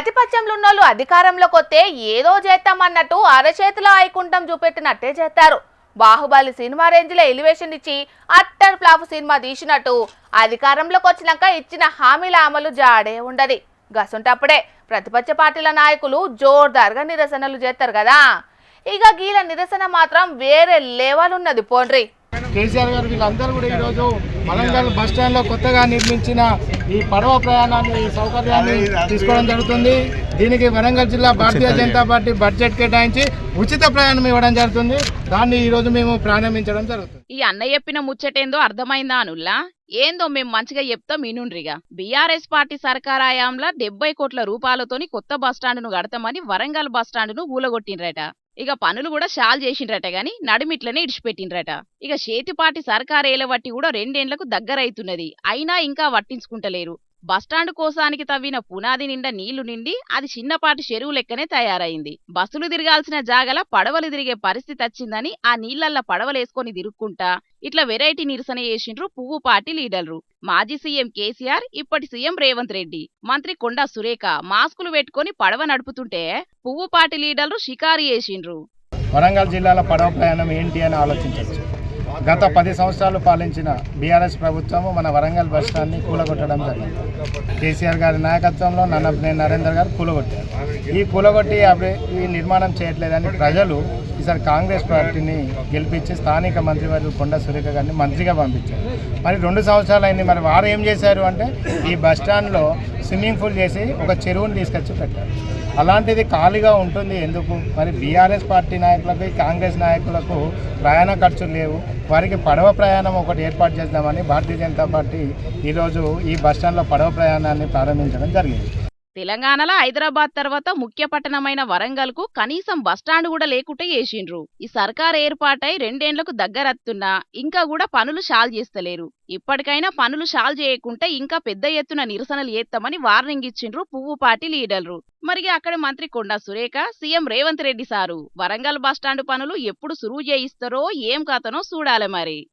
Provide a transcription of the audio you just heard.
ప్రతిపక్షంలో ఉన్నోళ్ళు అధికారంలోకి వస్తే ఏదో చేస్తామన్నట్టు అరచేతిలో ఐకుంఠం చూపెట్టినట్టే చేస్తారు. బాహుబలి సినిమా రేంజ్లో ఎలివేషన్ ఇచ్చి అట్టర్ ఫ్లాప్ సినిమా తీసినట్టు అధికారంలోకి వచ్చినాక ఇచ్చిన హామీల అమలు జాడే ఉండదు. గసుంటప్పుడే ప్రతిపక్ష పార్టీల నాయకులు జోర్దార్గా నిరసనలు చేస్తారు కదా. ఇక గీల నిరసన మాత్రం వేరే లెవెల్ ఉన్నది. పోండ్రి కేసీఆర్ గారు వీళ్ళందరూ కూడా ఈరోజు వరంగల్ బస్ స్టాండ్లో కొత్తగా నిర్మించిన ఈ పడవ ప్రయాణాన్ని సౌకర్యాన్ని తీసుకోవడం జరుగుతుంది. దీనికి వరంగల్ జిల్లా భారతీయ జనతా పార్టీ బడ్జెట్ కేటాయించి ఉచిత ప్రయాణం ఇవ్వడం జరుగుతుంది. దాన్ని ఈరోజు మేము ప్రారంభించడం జరుగుతుంది. ఈ అన్న చెప్పిన ముచ్చటేందో అర్థమైందా అనుల్లా? ఏందో మేము మంచిగా చెప్తాం ఇనుండ్రిగా. బీఆర్ఎస్ పార్టీ సర్కారాయాంలో 70 కోట్ల రూపాయలతోని కొత్త బస్టాండును కడతామని వరంగల్ బస్టాండును ఊలగొట్టిండ్రట. ఇక పనులు కూడా షాల్ చేసిండ్రట గాని నడిమిట్లనే ఇడిచిపెట్టిండ్రట. ఇక చేతిపాటి సర్కారేలవట్టి కూడా 2 ఏండ్లకు దగ్గరైతున్నది. అయినా ఇంకా పట్టించుకుంటలేరు. బస్టాండ్ కోసానికి తవ్విన పునాది నిండా నీళ్లు నిండి అది చిన్నపాటి చెరువు లెక్కనే తయారైంది. బస్సులు తిరగాల్సిన జాగల పడవలు తిరిగే పరిస్థితి వచ్చిందని ఆ నీళ్లల్ల పడవలేసుకొని తిరుక్కుంటా ఇట్లా వెరైటీ నిరసన చేసిండ్రు పువ్వు పార్టీ లీడర్లు. మాజీ సీఎం కేసీఆర్, ఇప్పటి సీఎం రేవంత్ రెడ్డి, మంత్రి కొండా సురేఖ మాస్కులు పెట్టుకుని పడవ నడుపుతుంటే పువ్వు పార్టీ లీడర్లు షికారు చేసిండ్రు. వరంగల్ జిల్లాల పడవ ప్రయాణం ఏంటి అని ఆలోచించవచ్చు. గత 10 సంవత్సరాలు పాలించిన బీఆర్ఎస్ ప్రభుత్వము మన వరంగల్ బస్ స్టాండ్ని కూలగొట్టడం జరిగింది. కేసీఆర్ గారి నాయకత్వంలో నరేందర్ గారు కూలగొట్టారు. ఈ కూలగొట్టి ఈ నిర్మాణం చేయట్లేదని ప్రజలు ఈసారి కాంగ్రెస్ పార్టీని గెలిపించి స్థానిక మంత్రివర్యులు కొండా సురేఖ గారిని మంత్రిగా పంపించారు. మరి 2 సంవత్సరాలు అయింది. మరి వారు ఏం చేశారు అంటే ఈ బస్ స్టాండ్లో స్విమ్మింగ్ పూల్ చేసి ఒక చెరువుని తీసుకొచ్చి పెట్టారు. అలాంటిది ఖాళీగా ఉంటుంది ఎందుకు? మరి బీఆర్ఎస్ పార్టీ నాయకులకు, కాంగ్రెస్ నాయకులకు ప్రయాణ ఖర్చులు లేవు. వారికి పడవ ప్రయాణం ఒకటి ఏర్పాటు చేద్దామని భారతీయ జనతా పార్టీ ఈరోజు ఈ బస్టాండ్లో పడవ ప్రయాణాన్ని ప్రారంభించడం జరిగింది. తెలంగాణలో హైదరాబాద్ తర్వాత ముఖ్య పట్టణమైన వరంగల్ కు కనీసం బస్టాండ్ కూడా లేకుంటే చేసిండ్రు. ఈ సర్కార్ ఏర్పాటై 2 ఏండ్లకు దగ్గరత్తున్నా ఇంకా కూడా పనులు షాల్ చేస్తలేరు. ఇప్పటికైనా పనులు షాల్ చేయకుంటే ఇంకా పెద్ద ఎత్తున నిరసనలు చేస్తామని వార్నింగ్ ఇచ్చిండ్రు పువ్వు పార్టీ లీడర్లు. మరి అక్కడ మంత్రి Konda Surekha, CM Revanth Reddy sir Warangal bus stand పనులు ఎప్పుడు సురువు చేయిస్తారో ఏం కథనో చూడాలి మరి.